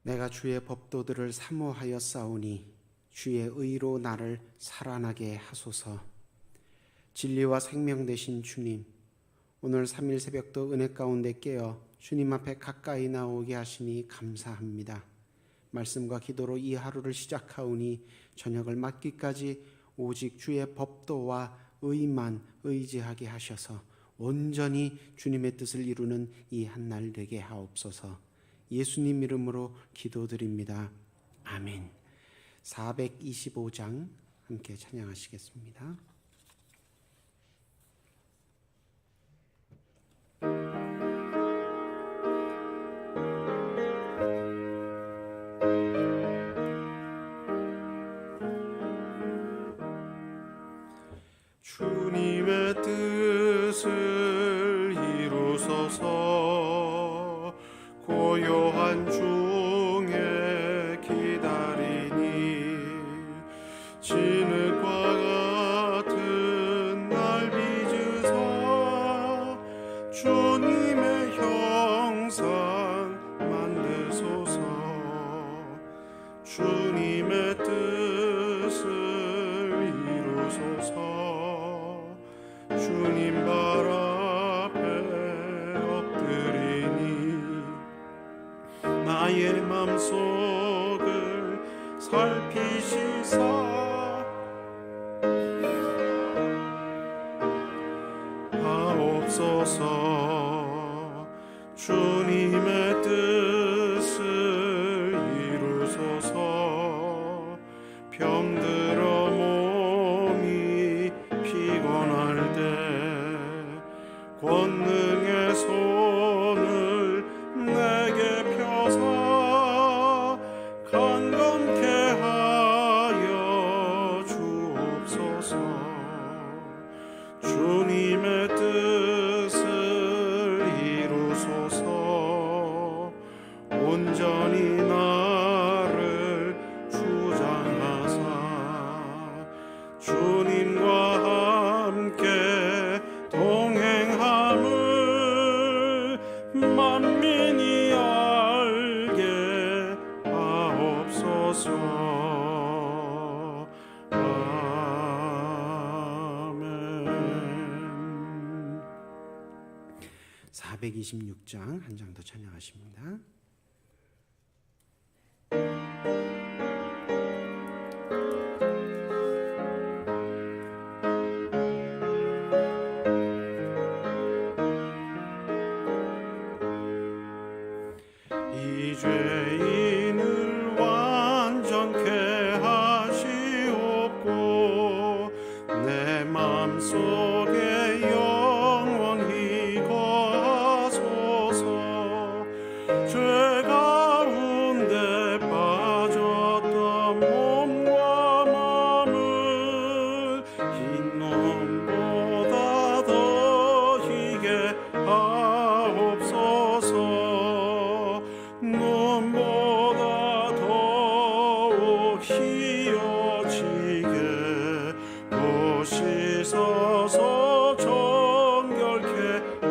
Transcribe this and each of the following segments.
내가 주의 법도들을 사모하여 싸우니 주의 의로 나를 살아나게 하소서. 진리와 생명 되신 주님, 오늘 3일 새벽도 은혜 가운데 깨어 주님 앞에 가까이 나오게 하시니 감사합니다. 말씀과 기도로 이 하루를 시작하오니 저녁을 맞기까지 오직 주의 법도와 의만 의지하게 하셔서 온전히 주님의 뜻을 이루는 이 한날 되게 하옵소서. 예수님 이름으로 기도드립니다. 아멘. 425장 함께 찬양하시겠습니다. 주님의 뜻을 이루소서. 고요한 중에 기다리니 진흙과 같은 날 빚으사 주님의 형상 만드소서. 주님의 뜻을 이루소서. 주님 발 앞에 엎드리니 나의 맘속을 살피시사 하옵소서. 주님의 뜻을 이루소서. 병들어 몸이 피곤할 때 권능의 손을 내게 펴사 강건케 하여 주옵소서. 주님의 뜻을 이루소서. 온전히 나를 주장하사 주님과 함께 동행함을 만민이 알게 하옵소서. 아멘. 426장 한 장 더 찬양하십니다. 이 죄인을 완전케 하시옵고 내 맘속에 영원히 거하소서. 죄 가운데 빠졌던 몸과 마음을 흰 눈보다 더 희게 하옵소서. 눈보다 더욱 희어지게 보시소서. 정결케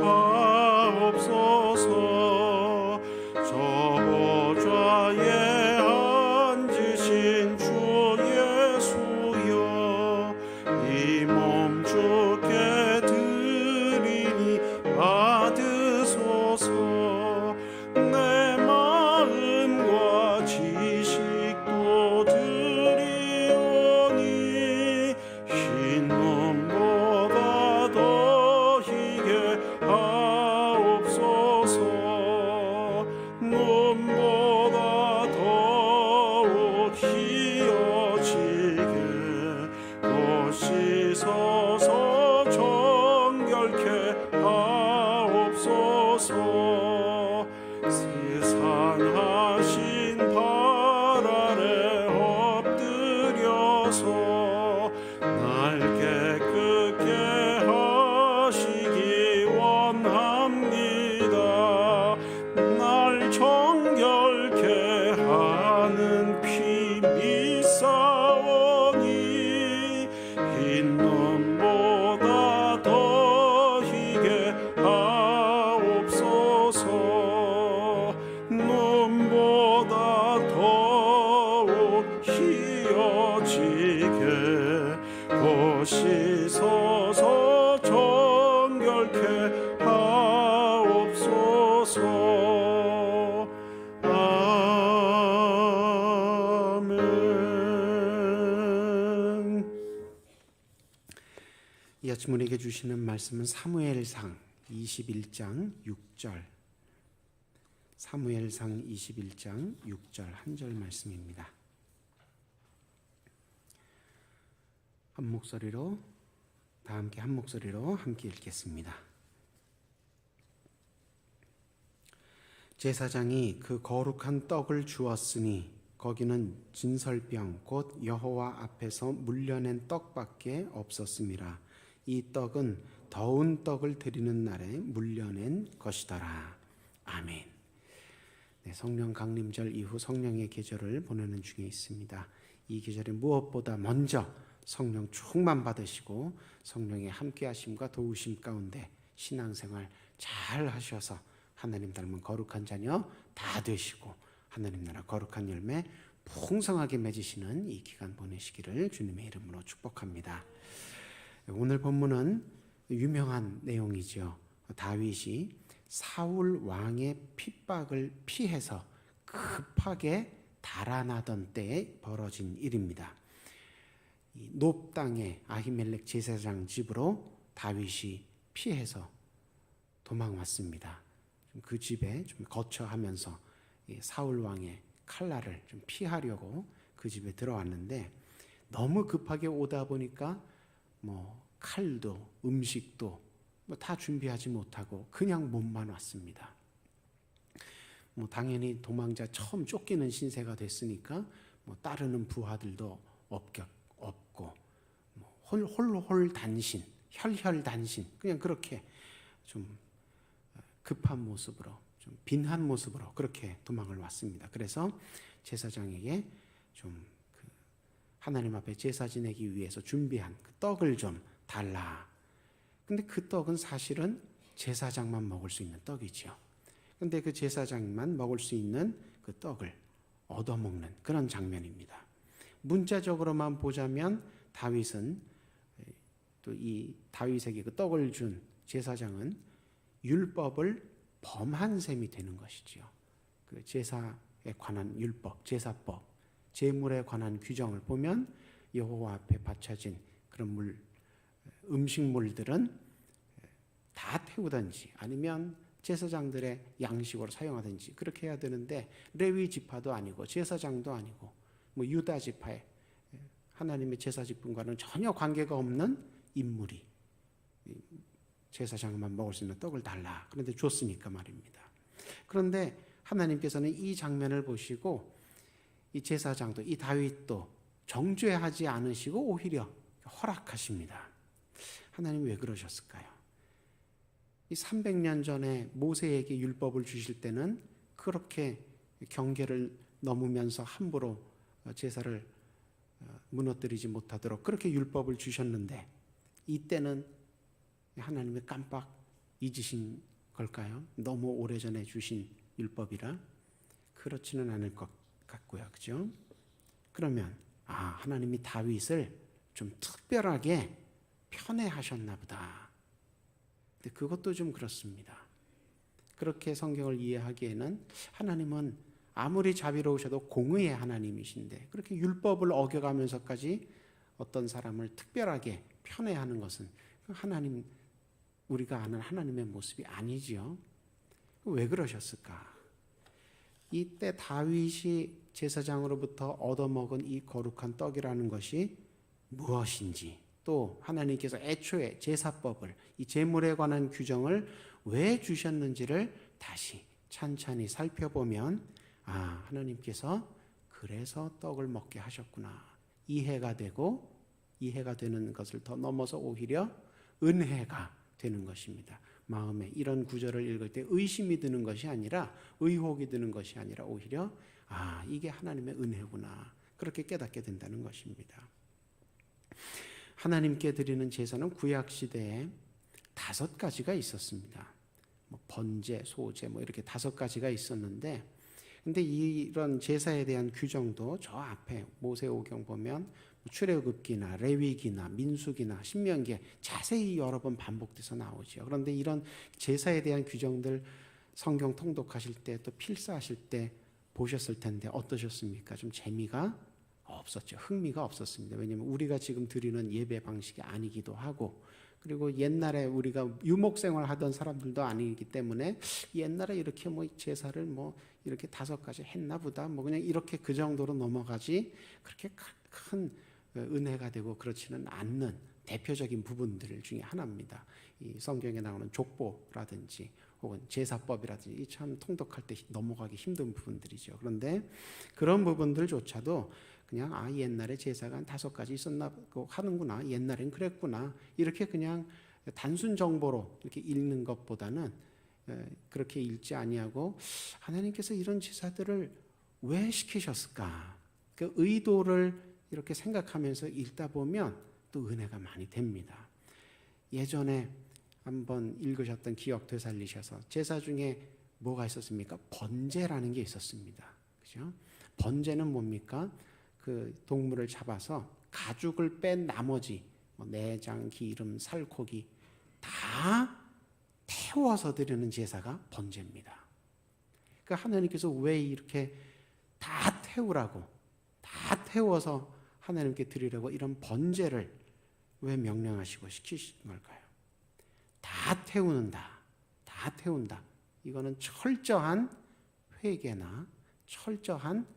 하옵소서. 저 보좌에 앉으신 주 예수여, 이 몸 주께 드리니 받으소서. 내 마음과 지식도 드리오니 흰 눈보다 더 희게 하옵소서. 눈보다 더욱 희어지게 보시소서. 정결케 하옵소서. 세상하신 발 아래 엎드려서 날 깨끗게 하시기 원합니다. 날 정결케 하는 피 믿사오니 흰 눈보다 더 희게 하옵소서. 씻어서 정결케 하옵소서. 아멘. 이 아침 우리에게 주시는 말씀은 사무엘상 21장 6절, 사무엘상 21장 6절 한 절 말씀입니다. 한 목소리로, 다 함께 한 목소리로 함께 읽겠습니다. 제사장이 그 거룩한 떡을 주었으니 거기는 진설병 곧 여호와 앞에서 물려낸 떡밖에 없었음이라. 이 떡은 더운 떡을 드리는 날에 물려낸 것이더라. 아멘. 네, 성령 강림절 이후 성령의 계절을 보내는 중에 있습니다. 이 계절에 무엇보다 먼저 성령 충만 받으시고 성령의 함께하심과 도우심 가운데 신앙생활 잘 하셔서 하나님 닮은 거룩한 자녀 다 되시고 하나님 나라 거룩한 열매 풍성하게 맺으시는 이 기간 보내시기를 주님의 이름으로 축복합니다. 오늘 본문은 유명한 내용이죠. 다윗이 사울 왕의 핍박을 피해서 급하게 달아나던 때에 벌어진 일입니다. 높 땅의 아히멜렉 제사장 집으로 다윗이 피해서 도망왔습니다. 그 집에 좀 거처하면서 사울 왕의 칼날을 좀 피하려고 그 집에 들어왔는데 너무 급하게 오다 보니까 칼도 음식도 다 준비하지 못하고 그냥 몸만 왔습니다. 당연히 도망자 처음 쫓기는 신세가 됐으니까 따르는 부하들도 없고 홀홀 단신, 혈혈 단신, 그냥 그렇게 좀 급한 모습으로, 좀 빈한 모습으로 그렇게 도망을 왔습니다. 그래서 제사장에게 좀 하나님 앞에 제사 지내기 위해서 준비한 그 떡을 좀 달라. 근데 그 떡은 사실은 제사장만 먹을 수 있는 떡이죠. 근데 그 제사장만 먹을 수 있는 그 떡을 얻어먹는 그런 장면입니다. 문자적으로만 보자면 다윗은 또 이 다윗에게 그 떡을 준 제사장은 율법을 범한 셈이 되는 것이지요. 그 제사에 관한 율법, 제사법, 제물에 관한 규정을 보면 여호와 앞에 바쳐진 그런 음식물들은 다 태우든지 아니면 제사장들의 양식으로 사용하든지 그렇게 해야 되는데 레위 지파도 아니고 제사장도 아니고 유다 지파의 하나님의 제사 직분과는 전혀 관계가 없는 인물이 제사장만 먹을 수 있는 떡을 달라. 그런데 줬으니까 말입니다. 그런데 하나님께서는 이 장면을 보시고 이 제사장도 이 다윗도 정죄하지 않으시고 오히려 허락하십니다. 하나님 왜 그러셨을까요? 이 300년 전에 모세에게 율법을 주실 때는 그렇게 경계를 넘으면서 함부로 제사를 무너뜨리지 못하도록 그렇게 율법을 주셨는데 이때는 하나님이 깜빡 잊으신 걸까요? 너무 오래전에 주신 율법이라 그렇지는 않을 것 같고요. 그죠? 그러면 하나님이 다윗을 좀 특별하게 편애하셨나 보다. 근데 그것도 좀 그렇습니다. 그렇게 성경을 이해하기에는 하나님은 아무리 자비로우셔도 공의의 하나님이신데 그렇게 율법을 어겨가면서까지 어떤 사람을 특별하게 편애하는 것은 하나님, 우리가 아는 하나님의 모습이 아니지요. 왜 그러셨을까? 이때 다윗이 제사장으로부터 얻어먹은 이 거룩한 떡이라는 것이 무엇인지, 또 하나님께서 애초에 제사법을, 이 제물에 관한 규정을 왜 주셨는지를 다시 찬찬히 살펴보면 하나님께서 그래서 떡을 먹게 하셨구나 이해가 되고, 이해가 되는 것을 더 넘어서 오히려 은혜가 되는 것입니다. 마음에 이런 구절을 읽을 때 의심이 드는 것이 아니라, 의혹이 드는 것이 아니라 오히려 이게 하나님의 은혜구나, 그렇게 깨닫게 된다는 것입니다. 하나님께 드리는 제사는 구약시대에 5가지가 있었습니다. 번제, 소제 이렇게 5가지가 있었는데, 근데 이런 제사에 대한 규정도 저 앞에 모세오경 보면 출애굽기나 레위기나 민수기나 신명기에 자세히 여러 번 반복돼서 나오죠. 그런데 이런 제사에 대한 규정들 성경 통독하실 때 또 필사하실 때 보셨을 텐데 어떠셨습니까? 좀 재미가 없었죠. 흥미가 없었습니다. 왜냐하면 우리가 지금 드리는 예배 방식이 아니기도 하고, 그리고 옛날에 우리가 유목생활 하던 사람들도 아니기 때문에 옛날에 이렇게 뭐 제사를 뭐 이렇게 5가지 했나 보다 뭐 그냥 이렇게 그 정도로 넘어가지 그렇게 큰 은혜가 되고 그렇지는 않는 대표적인 부분들 중에 하나입니다. 이 성경에 나오는 족보라든지 혹은 제사법이라든지 참 통독할 때 넘어가기 힘든 부분들이죠. 그런데 그런 부분들조차도 그냥 옛날에 제사가 한 5가지 있었나 하는구나, 옛날엔 그랬구나, 이렇게 그냥 단순 정보로 이렇게 읽는 것보다는 그렇게 읽지 아니하고 하나님께서 이런 제사들을 왜 시키셨을까, 그 의도를 이렇게 생각하면서 읽다 보면 또 은혜가 많이 됩니다. 예전에 한번 읽으셨던 기억 되살리셔서 제사 중에 뭐가 있었습니까? 번제라는 게 있었습니다. 그죠? 번제는 뭡니까? 그 동물을 잡아서 가죽을 뺀 나머지 내장, 기름, 살코기 다 태워서 드리는 제사가 번제입니다. 그러니까 하나님께서 왜 이렇게 다 태우라고, 다 태워서 하나님께 드리려고 이런 번제를 왜 명령하시고 시키신 걸까요? 다 태우는다, 다 태운다. 이거는 철저한 회개나 철저한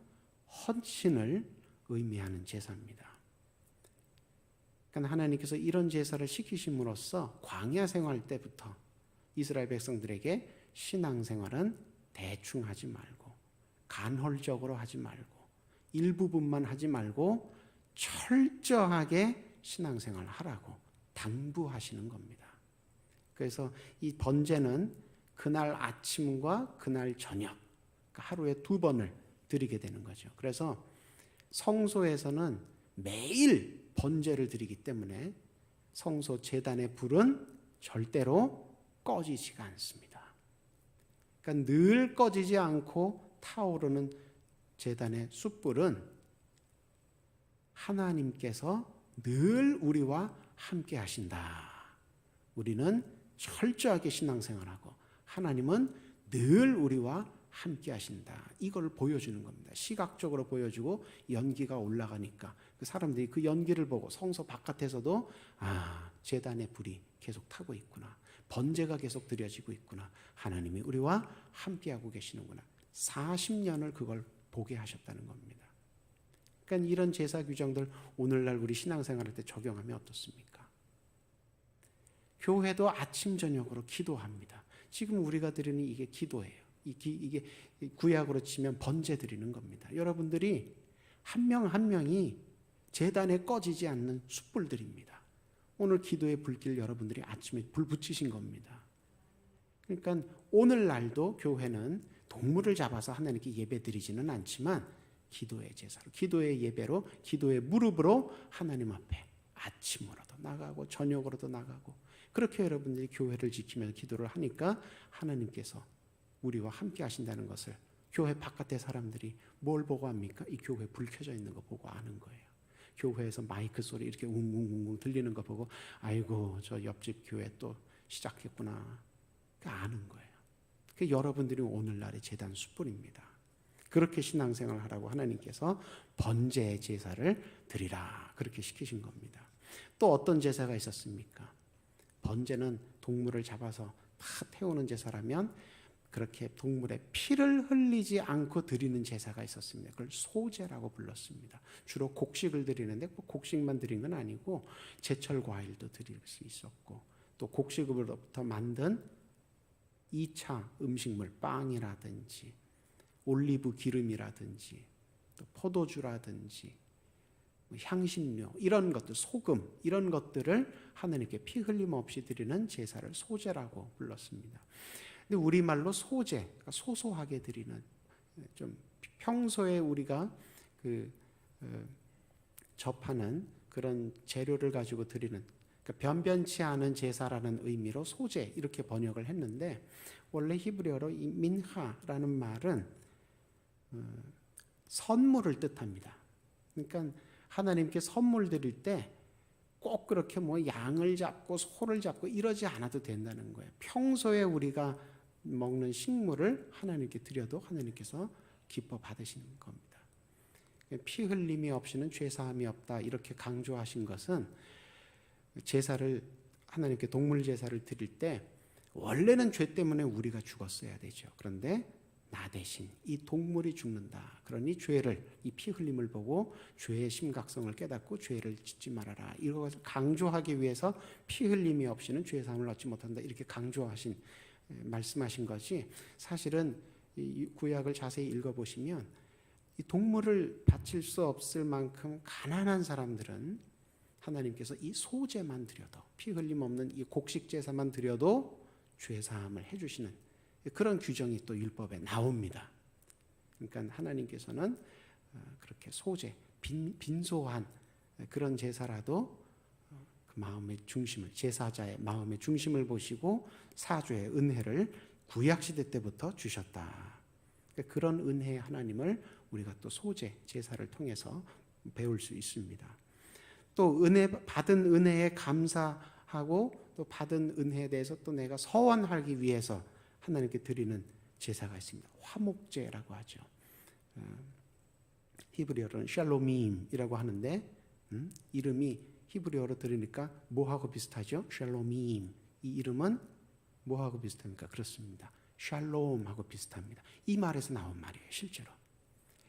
헌신을 의미하는 제사입니다. 그러니까 하나님께서 이런 제사를 시키심으로써 광야 생활 때부터 이스라엘 백성들에게 신앙생활은 대충 하지 말고 간헐적으로 하지 말고 일부분만 하지 말고 철저하게 신앙생활을 하라고 당부하시는 겁니다. 그래서 이 번제는 그날 아침과 그날 저녁, 하루에 2번을 드리게 되는 거죠. 그래서 성소에서는 매일 번제를 드리기 때문에 성소 제단의 불은 절대로 꺼지지가 않습니다. 그러니까 늘 꺼지지 않고 타오르는 제단의 숯불은 하나님께서 늘 우리와 함께 하신다. 우리는 철저하게 신앙생활하고 하나님은 늘 우리와 함께 하신다. 이걸 보여주는 겁니다. 시각적으로 보여주고 연기가 올라가니까 그 사람들이 그 연기를 보고 성소 바깥에서도 제단의 불이 계속 타고 있구나. 번제가 계속 드려지고 있구나. 하나님이 우리와 함께하고 계시는구나. 40년을 그걸 보게 하셨다는 겁니다. 그러니까 이런 제사 규정들 오늘날 우리 신앙생활할 때 적용하면 어떻습니까? 교회도 아침 저녁으로 기도합니다. 지금 우리가 드리는 이게 기도예요. 이게 구약으로 치면 번제 드리는 겁니다. 여러분들이 한 명 한 명이 제단에 꺼지지 않는 숯불들입니다. 오늘 기도의 불길 여러분들이 아침에 불 붙이신 겁니다. 그러니까 오늘날도 교회는 동물을 잡아서 하나님께 예배 드리지는 않지만 기도의 제사로, 기도의 예배로, 기도의 무릎으로 하나님 앞에 아침으로도 나가고 저녁으로도 나가고 그렇게 여러분들이 교회를 지키면서 기도를 하니까 하나님께서 우리와 함께 하신다는 것을 교회 바깥의 사람들이 뭘 보고 합니까? 이 교회 불 켜져 있는 거 보고 아는 거예요. 교회에서 마이크 소리 이렇게 웅웅웅웅 들리는 거 보고 아이고 저 옆집 교회 또 시작했구나. 아는 거예요. 그 여러분들이 오늘날의 제단 숯불입니다. 그렇게 신앙생활을 하라고 하나님께서 번제 제사를 드리라 그렇게 시키신 겁니다. 또 어떤 제사가 있었습니까? 번제는 동물을 잡아서 다 태우는 제사라면 그렇게 동물의 피를 흘리지 않고 드리는 제사가 있었습니다. 그걸 소제라고 불렀습니다. 주로 곡식을 드리는데 곡식만 드린 건 아니고 제철 과일도 드릴 수 있었고 또 곡식으로부터 만든 2차 음식물 빵이라든지 올리브 기름이라든지 또 포도주라든지 향신료 이런 것들, 소금 이런 것들을 하나님께 피 흘림 없이 드리는 제사를 소제라고 불렀습니다. 근데 우리말로 소제, 그러니까 소소하게 드리는, 좀 평소에 우리가 접하는 그런 재료를 가지고 드리는, 그러니까 변변치 않은 제사라는 의미로 소제 이렇게 번역을 했는데 원래 히브리어로 이 민하라는 말은 선물을 뜻합니다. 그러니까 하나님께 선물 드릴 때 꼭 그렇게 뭐 양을 잡고 소를 잡고 이러지 않아도 된다는 거예요. 평소에 우리가 먹는 식물을 하나님께 드려도 하나님께서 기뻐 받으시는 겁니다. 피 흘림이 없이는 죄 사함이 없다 이렇게 강조하신 것은 제사를 하나님께 동물 제사를 드릴 때 원래는 죄 때문에 우리가 죽었어야 되죠. 그런데 나 대신 이 동물이 죽는다. 그러니 죄를 이 피 흘림을 보고 죄의 심각성을 깨닫고 죄를 짓지 말아라. 이것을 강조하기 위해서 피 흘림이 없이는 죄 사함을 얻지 못한다. 이렇게 강조하신 말씀하신 것이 사실은 이 구약을 자세히 읽어보시면 이 동물을 바칠 수 없을 만큼 가난한 사람들은 하나님께서 이 소제만 드려도 피 흘림 없는 이 곡식 제사만 드려도 죄 사함을 해주시는 그런 규정이 또 율법에 나옵니다. 그러니까 하나님께서는 그렇게 소제, 빈소한 그런 제사라도 그 마음의 중심을, 제사자의 마음의 중심을 보시고 사죄의 은혜를 구약시대 때부터 주셨다. 그런 은혜의 하나님을 우리가 또 소제, 제사를 통해서 배울 수 있습니다. 또 받은 은혜에 감사하고 또 받은 은혜에 대해서 또 내가 서원하기 위해서 하나님께 드리는 제사가 있습니다. 화목제라고 하죠. 히브리어로는 샬롬임이라고 하는데 이름이 히브리어로 들으니까 뭐하고 비슷하죠? 샬롬임. 이 이름은 뭐하고 비슷합니까? 그렇습니다. 샬롬하고 비슷합니다. 이 말에서 나온 말이에요, 실제로.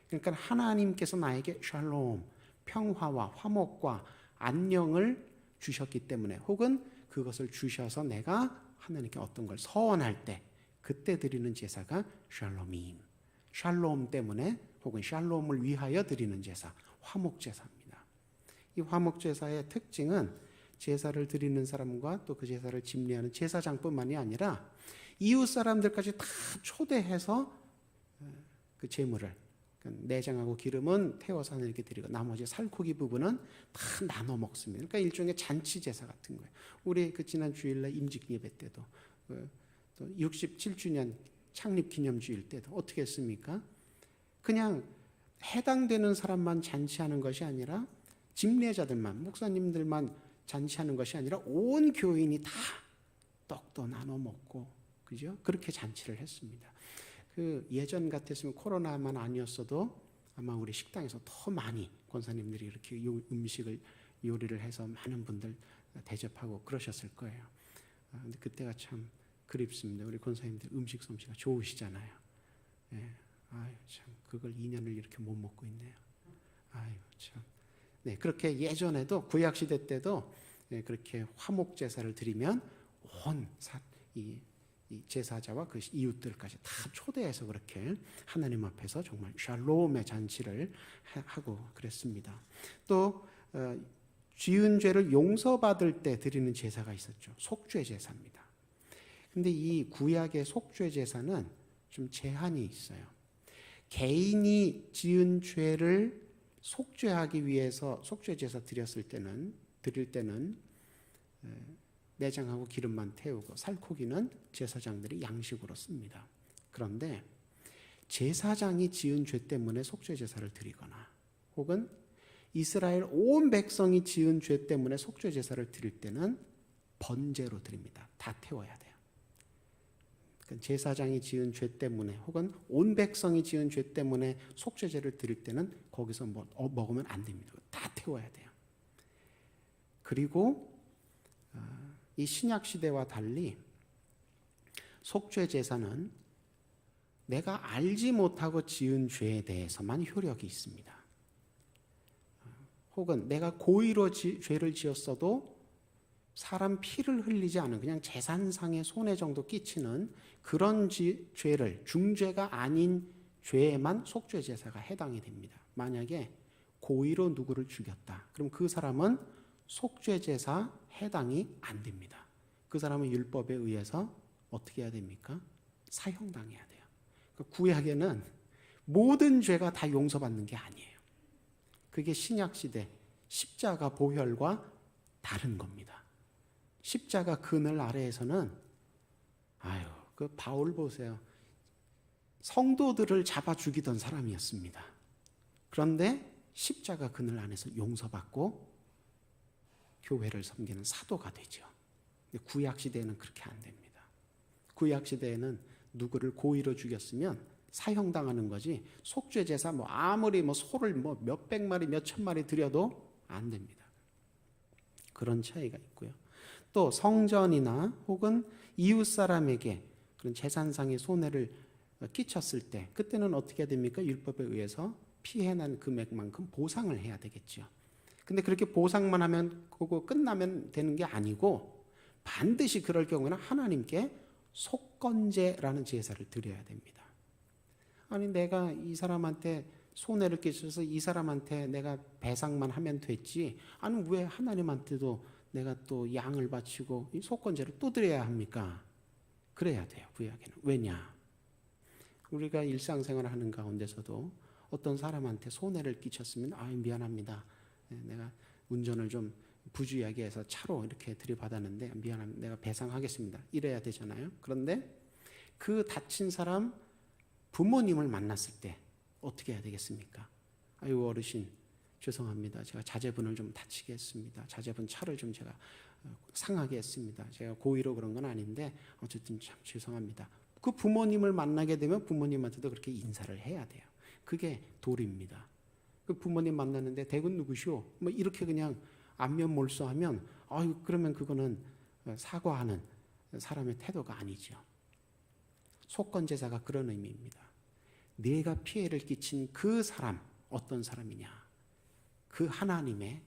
그러니까 하나님께서 나에게 샬롬, 평화와 화목과 안녕을 주셨기 때문에 혹은 그것을 주셔서 내가 하나님께 어떤 걸 서원할 때 그때 드리는 제사가 샬롬임. 샬롬 때문에 혹은 샬롬을 위하여 드리는 제사, 화목제사입니다. 이 화목제사의 특징은 제사를 드리는 사람과 또 그 제사를 집례하는 제사장뿐만이 아니라 이웃 사람들까지 다 초대해서 그 제물을 내장하고 기름은 태워서 하나님께 드리고 나머지 살코기 부분은 다 나눠 먹습니다. 그러니까 일종의 잔치 제사 같은 거예요. 우리 그 지난 주일날 임직 예배 때도 또 67주년 창립 기념주일 때도 어떻게 했습니까? 그냥 해당되는 사람만 잔치하는 것이 아니라 집례자들만, 목사님들만 잔치하는 것이 아니라 온 교인이 다 떡도 나눠 먹고, 그죠? 그렇게 잔치를 했습니다. 그 예전 같았으면 코로나만 아니었어도 아마 우리 식당에서 더 많이 권사님들이 이렇게 음식을 요리를 해서 많은 분들 대접하고 그러셨을 거예요. 근데 그때가 참 그립습니다. 우리 권사님들 음식 솜씨가 좋으시잖아요. 예. 아유 참 그걸 2년을 이렇게 못 먹고 있네요. 아유 참. 네, 그렇게 예전에도 구약 시대 때도 그렇게 화목 제사를 드리면 온 이 제사자와 그 이웃들까지 다 초대해서 그렇게 하나님 앞에서 정말 샬롬의 잔치를 하고 그랬습니다. 또 지은 죄를 용서받을 때 드리는 제사가 있었죠. 속죄 제사입니다. 근데 이 구약의 속죄 제사는 좀 제한이 있어요. 개인이 지은 죄를 속죄하기 위해서 속죄 제사 드릴 때는 내장하고 기름만 태우고 살코기는 제사장들이 양식으로 씁니다. 그런데 제사장이 지은 죄 때문에 속죄 제사를 드리거나 혹은 이스라엘 온 백성이 지은 죄 때문에 속죄 제사를 드릴 때는 번제로 드립니다. 다 태워야 돼요. 그러니까 제사장이 지은 죄 때문에 혹은 온 백성이 지은 죄 때문에 속죄제를 드릴 때는 거기서 먹으면 안 됩니다. 다 태워야 돼요. 그리고 이 신약 시대와 달리 속죄 제사는 내가 알지 못하고 지은 죄에 대해서만 효력이 있습니다. 혹은 내가 고의로 죄를 지었어도 사람 피를 흘리지 않은 그냥 재산상의 손해 정도 끼치는 그런 죄를 중죄가 아닌 죄에만 속죄 제사가 해당이 됩니다. 만약에 고의로 누구를 죽였다. 그럼 그 사람은 속죄 제사 해당이 안 됩니다. 그 사람은 율법에 의해서 어떻게 해야 됩니까? 사형당해야 돼요. 그러니까 구약에는 모든 죄가 다 용서받는 게 아니에요. 그게 신약 시대 십자가 보혈과 다른 겁니다. 십자가 그늘 아래에서는 그 바울 보세요. 성도들을 잡아 죽이던 사람이었습니다. 그런데 십자가 그늘 안에서 용서받고 교회를 섬기는 사도가 되죠. 근데 구약 시대에는 그렇게 안 됩니다. 구약 시대에는 누구를 고의로 죽였으면 사형당하는 거지, 속죄 제사 아무리 소를 몇백 마리 몇천 마리 드려도 안 됩니다. 그런 차이가 있고요. 또 성전이나 혹은 이웃 사람에게 그런 재산상의 손해를 끼쳤을 때, 그때는 어떻게 해야 됩니까? 율법에 의해서 피해난 금액만큼 보상을 해야 되겠죠. 근데 그렇게 보상만 하면 그거 끝나면 되는 게 아니고, 반드시 그럴 경우에는 하나님께 속건제라는 제사를 드려야 됩니다. 아니, 내가 이 사람한테 손해를 끼쳐서 이 사람한테 내가 배상만 하면 됐지, 아니 왜 하나님한테도 내가 또 양을 바치고 이 속건제를 또 드려야 합니까? 그래야 돼요, 구약에는. 왜냐? 우리가 일상생활을 하는 가운데서도 어떤 사람한테 손해를 끼쳤으면 미안합니다, 내가 운전을 좀 부주의하게 해서 차로 이렇게 들이받았는데 미안합니다, 내가 배상하겠습니다, 이래야 되잖아요. 그런데 그 다친 사람 부모님을 만났을 때 어떻게 해야 되겠습니까? 아유 어르신 죄송합니다, 제가 자제분을 좀 다치게 했습니다, 자제분 차를 좀 제가 상하게 했습니다, 제가 고의로 그런 건 아닌데 어쨌든 참 죄송합니다. 그 부모님을 만나게 되면 부모님한테도 그렇게 인사를 해야 돼요. 그게 도리입니다. 그 부모님 만났는데 댁은 누구시오? 이렇게 그냥 안면몰수하면 그러면 그거는 사과하는 사람의 태도가 아니죠. 속건제사가 그런 의미입니다. 내가 피해를 끼친 그 사람, 어떤 사람이냐? 그 하나님의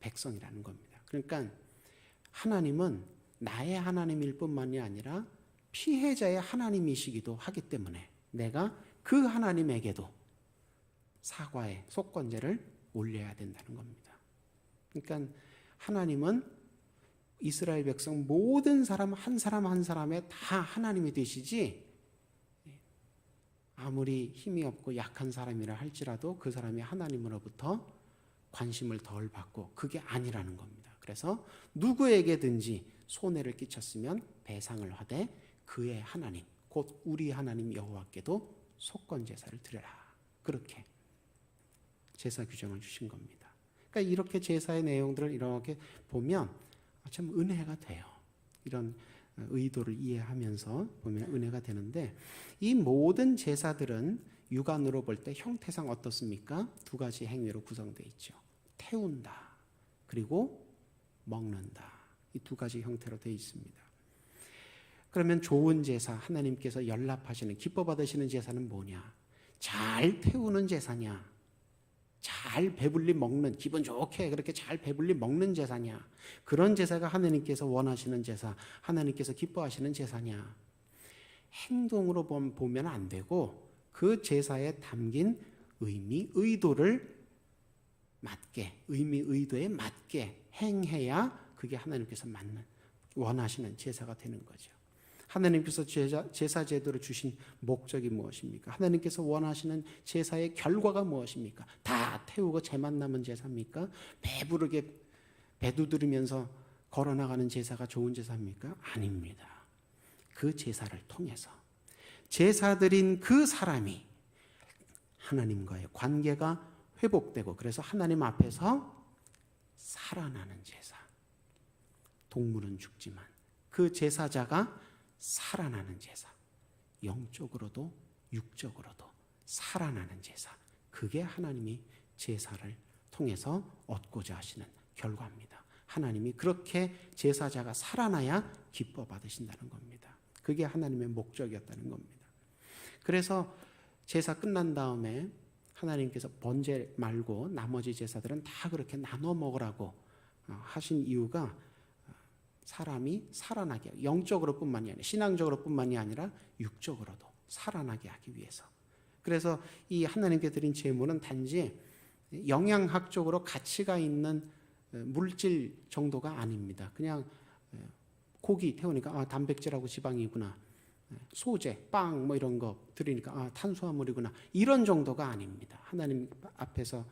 백성이라는 겁니다. 그러니까 하나님은 나의 하나님일 뿐만이 아니라 피해자의 하나님이시기도 하기 때문에 내가 그 하나님에게도 사과의 속건제를 올려야 된다는 겁니다. 그러니까 하나님은 이스라엘 백성 모든 사람 한 사람 한 사람의 다 하나님이 되시지, 아무리 힘이 없고 약한 사람이라 할지라도 그 사람이 하나님으로부터 관심을 덜 받고, 그게 아니라는 겁니다. 그래서 누구에게든지 손해를 끼쳤으면 배상을 하되 그의 하나님 곧 우리 하나님 여호와께도 속건제사를 드려라, 그렇게 제사 규정을 주신 겁니다. 그러니까 이렇게 제사의 내용들을 이렇게 보면 참 은혜가 돼요. 이런 의도를 이해하면서 보면 은혜가 되는데, 이 모든 제사들은 육안으로 볼 때 형태상 어떻습니까? 두 가지 행위로 구성되어 있죠. 태운다, 그리고 먹는다. 이 두 가지 형태로 되어 있습니다. 그러면 좋은 제사, 하나님께서 연락하시는, 기뻐 받으시는 제사는 뭐냐? 잘 태우는 제사냐? 잘 배불리 먹는, 기분 좋게 그렇게 잘 배불리 먹는 제사냐? 그런 제사가 하나님께서 원하시는 제사, 하나님께서 기뻐하시는 제사냐? 행동으로 보면 안 되고 그 제사에 담긴 의미, 의도를 맞게, 의미, 의도에 맞게 행해야 그게 하나님께서 원하시는 제사가 되는 거죠. 하나님께서 제사 제도를 주신 목적이 무엇입니까? 하나님께서 원하시는 제사의 결과가 무엇입니까? 다 태우고 재만 남은 제사입니까? 배부르게 배두드리면서 걸어나가는 제사가 좋은 제사입니까? 아닙니다. 그 제사를 통해서 제사드린 그 사람이 하나님과의 관계가 회복되고, 그래서 하나님 앞에서 살아나는 제사. 동물은 죽지만 그 제사자가 살아나는 제사, 영적으로도 육적으로도 살아나는 제사, 그게 하나님이 제사를 통해서 얻고자 하시는 결과입니다. 하나님이 그렇게 제사자가 살아나야 기뻐 받으신다는 겁니다. 그게 하나님의 목적이었다는 겁니다. 그래서 제사 끝난 다음에 하나님께서 번제 말고 나머지 제사들은 다 그렇게 나눠 먹으라고 하신 이유가 사람이 살아나게, 영적으로 뿐만이 아니라 신앙적으로 뿐만이 아니라 육적으로도 살아나게 하기 위해서. 그래서 이 하나님께 드린 제물은 단지 영양학적으로 가치가 있는 물질 정도가 아닙니다. 그냥 고기 태우니까 단백질하고 지방이구나, 소재, 빵 이런 거 드리니까 탄수화물이구나, 이런 정도가 아닙니다. 하나님 앞에서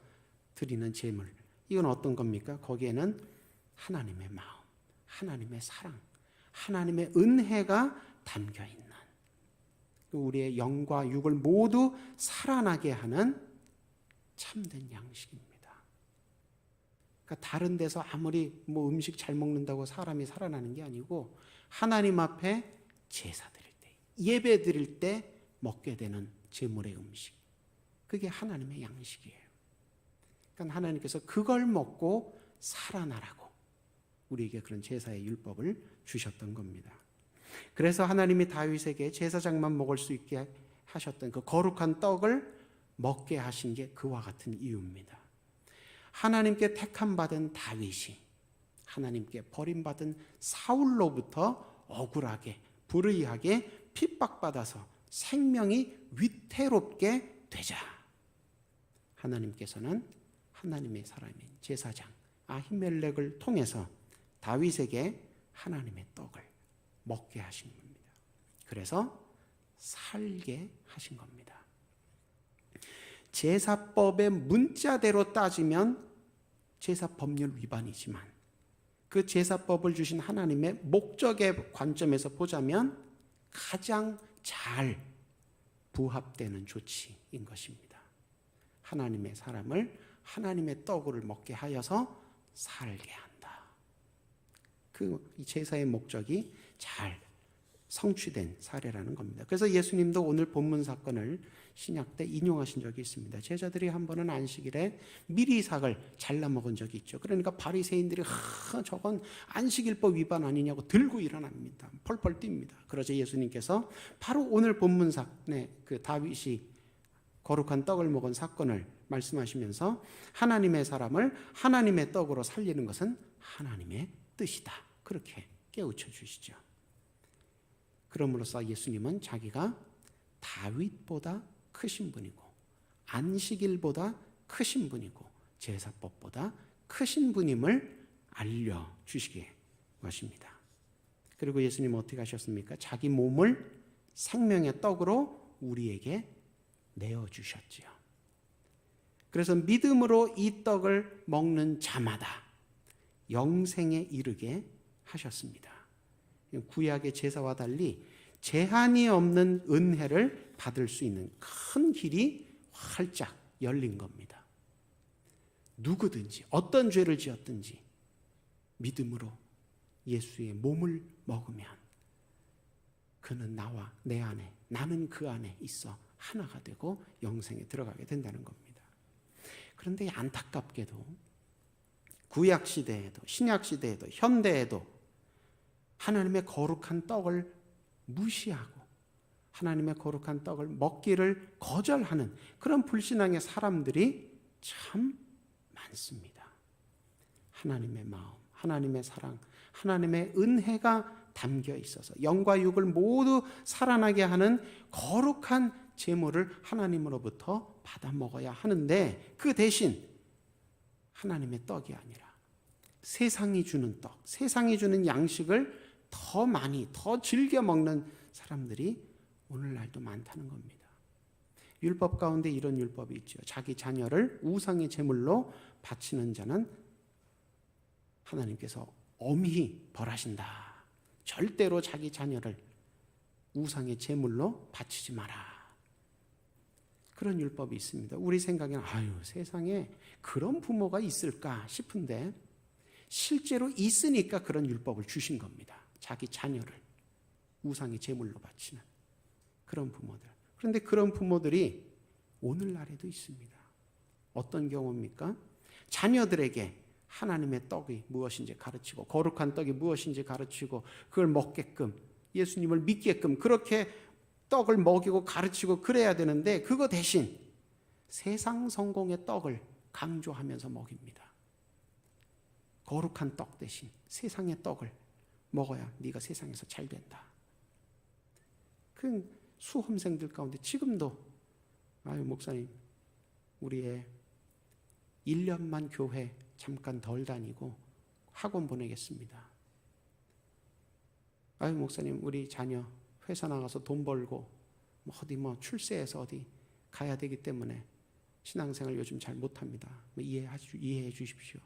드리는 제물, 이건 어떤 겁니까? 거기에는 하나님의 마음, 하나님의 사랑, 하나님의 은혜가 담겨있는, 우리의 영과 육을 모두 살아나게 하는 참된 양식입니다. 그러니까 다른 데서 아무리 뭐 음식 잘 먹는다고 사람이 살아나는 게 아니고 하나님 앞에 제사 드릴 때, 예배 드릴 때 먹게 되는 제물의 음식. 그게 하나님의 양식이에요. 그러니까 하나님께서 그걸 먹고 살아나라고 우리에게 그런 제사의 율법을 주셨던 겁니다. 그래서 하나님이 다윗에게 제사장만 먹을 수 있게 하셨던 그 거룩한 떡을 먹게 하신 게 그와 같은 이유입니다. 하나님께 택함 받은 다윗이 하나님께 버림받은 사울로부터 억울하게 불의하게 핍박받아서 생명이 위태롭게 되자 하나님께서는 하나님의 사람인 제사장 아히멜렉을 통해서 다윗에게 하나님의 떡을 먹게 하신 겁니다. 그래서 살게 하신 겁니다. 제사법의 문자대로 따지면 제사 법률 위반이지만 그 제사법을 주신 하나님의 목적의 관점에서 보자면 가장 잘 부합되는 조치인 것입니다. 하나님의 사람을 하나님의 떡을 먹게 하여서 살게 한다. 그 제사의 목적이 잘 성취된 사례라는 겁니다. 그래서 예수님도 오늘 본문 사건을 신약 때 인용하신 적이 있습니다. 제자들이 한 번은 안식일에 미리삭을 잘라 먹은 적이 있죠. 그러니까 바리새인들이 저건 안식일법 위반 아니냐고 들고 일어납니다. 펄펄 뜁니다. 그러자 예수님께서 바로 오늘 본문 사건의 그 다윗이 거룩한 떡을 먹은 사건을 말씀하시면서 하나님의 사람을 하나님의 떡으로 살리는 것은 하나님의 뜻이다. 그렇게 깨우쳐 주시죠. 그럼으로써 예수님은 자기가 다윗보다 크신 분이고 안식일보다 크신 분이고 제사법보다 크신 분임을 알려주시게 하십니다. 그리고 예수님은 어떻게 하셨습니까? 자기 몸을 생명의 떡으로 우리에게 내어주셨지요. 그래서 믿음으로 이 떡을 먹는 자마다 영생에 이르게 하셨습니다. 구약의 제사와 달리 제한이 없는 은혜를 받을 수 있는 큰 길이 활짝 열린 겁니다. 누구든지 어떤 죄를 지었든지 믿음으로 예수의 몸을 먹으면 그는 나와 내 안에 나는 그 안에 있어 하나가 되고 영생에 들어가게 된다는 겁니다. 그런데 안타깝게도 구약 시대에도 신약 시대에도 현대에도 하나님의 거룩한 떡을 무시하고 하나님의 거룩한 떡을 먹기를 거절하는 그런 불신앙의 사람들이 참 많습니다. 하나님의 마음, 하나님의 사랑, 하나님의 은혜가 담겨 있어서 영과 육을 모두 살아나게 하는 거룩한 제물을 하나님으로부터 받아 먹어야 하는데 그 대신 하나님의 떡이 아니라 세상이 주는 떡, 세상이 주는 양식을 더 많이, 더 즐겨 먹는 사람들이 오늘날도 많다는 겁니다. 율법 가운데 이런 율법이 있죠. 자기 자녀를 우상의 제물로 바치는 자는 하나님께서 엄히 벌하신다. 절대로 자기 자녀를 우상의 제물로 바치지 마라. 그런 율법이 있습니다. 우리 생각에는 세상에 그런 부모가 있을까 싶은데 실제로 있으니까 그런 율법을 주신 겁니다. 자기 자녀를 우상의 제물로 바치는 그런 부모들. 그런데 그런 부모들이 오늘날에도 있습니다. 어떤 경우입니까? 자녀들에게 하나님의 떡이 무엇인지 가르치고 거룩한 떡이 무엇인지 가르치고 그걸 먹게끔 예수님을 믿게끔 그렇게 떡을 먹이고 가르치고 그래야 되는데 그거 대신 세상 성공의 떡을 강조하면서 먹입니다. 거룩한 떡 대신 세상의 떡을 먹어야 네가 세상에서 잘 된다. 그 수험생들 가운데 지금도 목사님 우리 애 1년만 교회 잠깐 덜 다니고 학원 보내겠습니다. 목사님 우리 자녀 회사 나가서 돈 벌고 어디 출세해서 어디 가야 되기 때문에 신앙생활 요즘 잘 못합니다. 이해해 주십시오.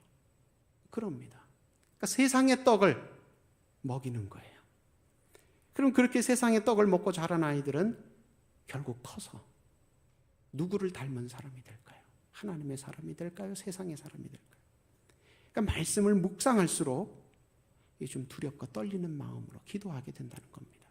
그럽니다. 그러니까 세상의 떡을 먹이는 거예요. 그럼 그렇게 세상의 떡을 먹고 자란 아이들은 결국 커서 누구를 닮은 사람이 될까요? 하나님의 사람이 될까요? 세상의 사람이 될까요? 그러니까 말씀을 묵상할수록 좀 두렵고 떨리는 마음으로 기도하게 된다는 겁니다.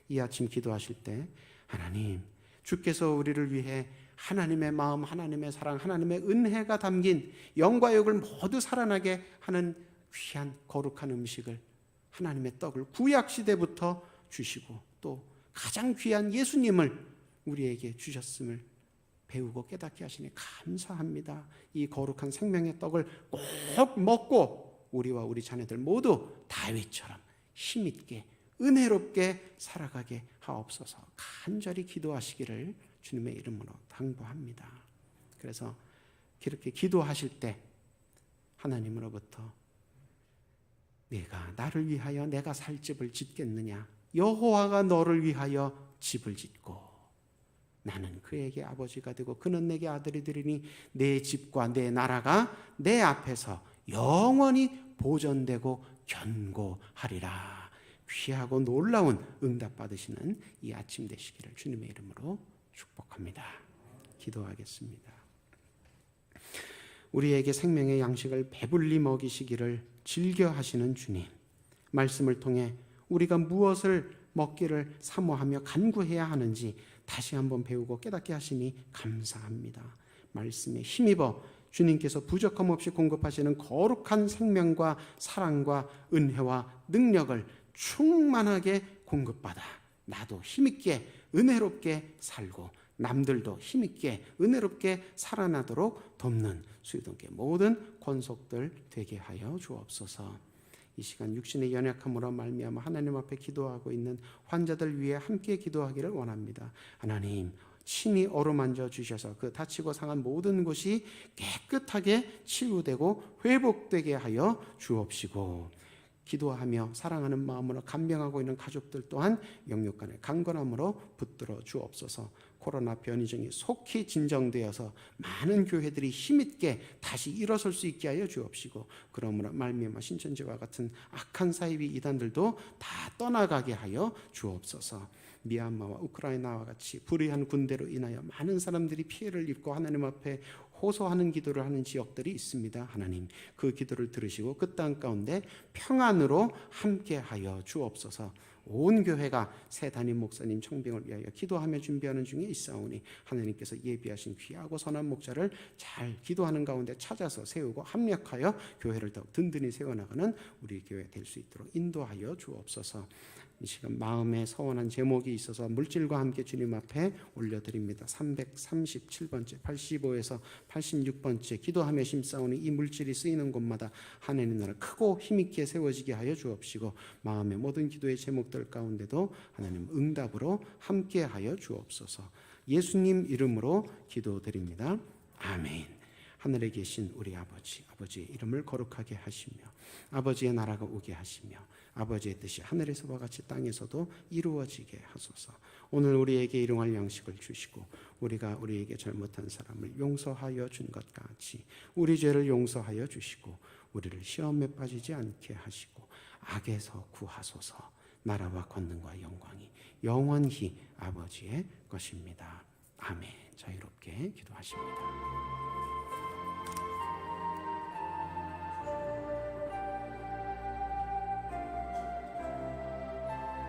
이 아침 기도하실 때 하나님, 주께서 우리를 위해 하나님의 마음, 하나님의 사랑, 하나님의 은혜가 담긴 영과 육을 모두 살아나게 하는 귀한 거룩한 음식을, 하나님의 떡을 구약시대부터 주시고 또 가장 귀한 예수님을 우리에게 주셨음을 배우고 깨닫게 하시니 감사합니다. 이 거룩한 생명의 떡을 꼭 먹고 우리와 우리 자녀들 모두 다윗처럼 힘있게 은혜롭게 살아가게 하옵소서. 간절히 기도하시기를 주님의 이름으로 당부합니다. 그래서 그렇게 기도하실 때 하나님으로부터 내가 나를 위하여 내가 살 집을 짓겠느냐, 여호와가 너를 위하여 집을 짓고 나는 그에게 아버지가 되고 그는 내게 아들이 되리니 내 집과 내 나라가 내 앞에서 영원히 보존되고 견고하리라. 귀하고 놀라운 응답 받으시는 이 아침 되시기를 주님의 이름으로 축복합니다. 기도하겠습니다. 우리에게 생명의 양식을 배불리 먹이시기를 즐겨 하시는 주님, 말씀을 통해 우리가 무엇을 먹기를 사모하며 간구해야 하는지 다시 한번 배우고 깨닫게 하시니 감사합니다. 말씀에 힘입어 주님께서 부족함 없이 공급하시는 거룩한 생명과 사랑과 은혜와 능력을 충만하게 공급받아 나도 힘있게 은혜롭게 살고 남들도 힘있게 은혜롭게 살아나도록 돕는 수유동계 모든 권속들 되게 하여 주옵소서. 이 시간 육신의 연약함으로 말미암아 하나님 앞에 기도하고 있는 환자들 위해 함께 기도하기를 원합니다. 하나님, 친히 어루만져 주셔서 그 다치고 상한 모든 곳이 깨끗하게 치유되고 회복되게 하여 주옵시고, 기도하며 사랑하는 마음으로 간병하고 있는 가족들 또한 영육 간의 강건함으로 붙들어 주옵소서. 코로나 변이증이 속히 진정되어서 많은 교회들이 힘있게 다시 일어설 수 있게 하여 주옵시고, 그러므로 말미암아 신천지와 같은 악한 사이비 이단들도 다 떠나가게 하여 주옵소서. 미얀마와 우크라이나와 같이 불의한 군대로 인하여 많은 사람들이 피해를 입고 하나님 앞에 호소하는 기도를 하는 지역들이 있습니다. 하나님, 그 기도를 들으시고 그 땅 가운데 평안으로 함께하여 주옵소서. 온 교회가 새 담임 목사님 청빙을 위하여 기도하며 준비하는 중에 있사오니 하나님께서 예비하신 귀하고 선한 목자를 잘 기도하는 가운데 찾아서 세우고 합력하여 교회를 더욱 든든히 세워나가는 우리 교회 될 수 있도록 인도하여 주옵소서. 이 시간 마음에 서원한 제목이 있어서 물질과 함께 주님 앞에 올려드립니다. 337번째, 85에서 86번째 기도하며 심싸우니 이 물질이 쓰이는 곳마다 하나님 나라 크고 힘있게 세워지게 하여 주옵시고, 마음의 모든 기도의 제목들 가운데도 하나님 응답으로 함께하여 주옵소서. 예수님 이름으로 기도드립니다. 아멘. 하늘에 계신 우리 아버지, 아버지의 이름을 거룩하게 하시며 아버지의 나라가 오게 하시며 아버지의 뜻이 하늘에서와 같이 땅에서도 이루어지게 하소서. 오늘 우리에게 일용할 양식을 주시고 우리가 우리에게 잘못한 사람을 용서하여 준 것 같이 우리 죄를 용서하여 주시고 우리를 시험에 빠지지 않게 하시고 악에서 구하소서. 나라와 권능과 영광이 영원히 아버지의 것입니다. 아멘. 자유롭게 기도하십니다.